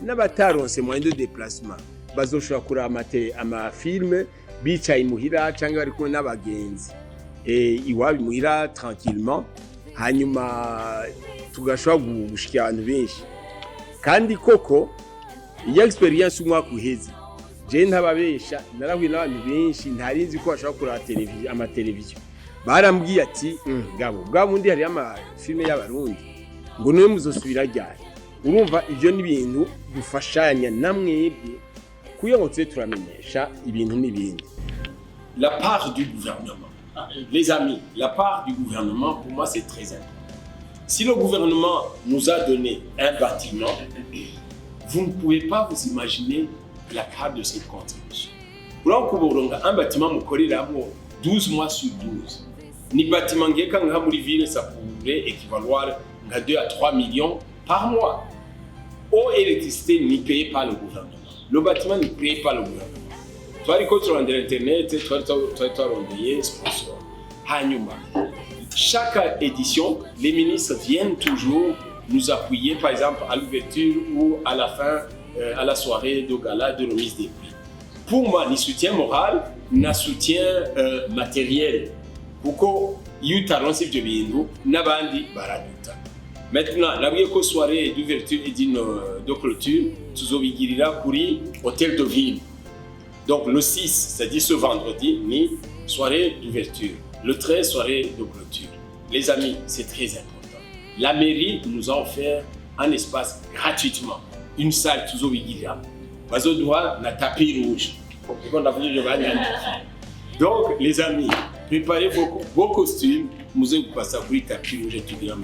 n'abataronse moyen de déplacement bazoshobora kuraba amafilme bicaye imuhira canke bari kumwe n'abagenzi iwabo imuhira tranquillement, hanyuma tugashobora gushikira abantu benshi. Kandi koko iyo experience umwaka uheze je ntababesha narahuye n'abantu benshi ntarizi ko bashobora kuraba amateleviziyo, barambwiye ati ngabo bwabundi hari amafilme y'abarundi ngo niwe muzosubira ryari. Urumva ivyo ni ibintu dufashanya namwebwe kugira ngo tuze turamenyesha ibintu n'ibindi. La part du gouvernement, les amis, la part du gouvernement pour moi c'est très important. Si le gouvernement nous a donné un bâtiment, vous ne pouvez pas vous imaginer la part de cette contribution. Un bâtiment mukoreramo 12 mois sur 12. Ni bâtiment ngeka nga muri ville ça pourrait équivaloir à 2 à 3 millions par mois. Eau et électricité n'est payé par le gouvernement. Le bâtiment n'est payé par le gouvernement. Toi, les coachs sur Internet, toi, on sponsor. Chaque édition, les ministres viennent toujours nous appuyer, par exemple, à l'ouverture ou à la fin, à la soirée de gala de remise des prix. Pour moi, le soutien moral, le soutien matériel. Pourquoi il y a un de bindu, n'abandi baraduta. Maintenant, la soirée d'ouverture et de clôture, nous avons pour hôtel de ville. Donc le 6, c'est-à-dire ce vendredi, ni soirée d'ouverture. Le 13, soirée de clôture. Les amis, c'est très important. La mairie nous a offert un espace gratuitement. Une salle toujours vigilable. Parce qu'on doit un tapis rouge. Donc les amis, préparez vos costumes. Nous allons passer à tapis rouge et tout bien.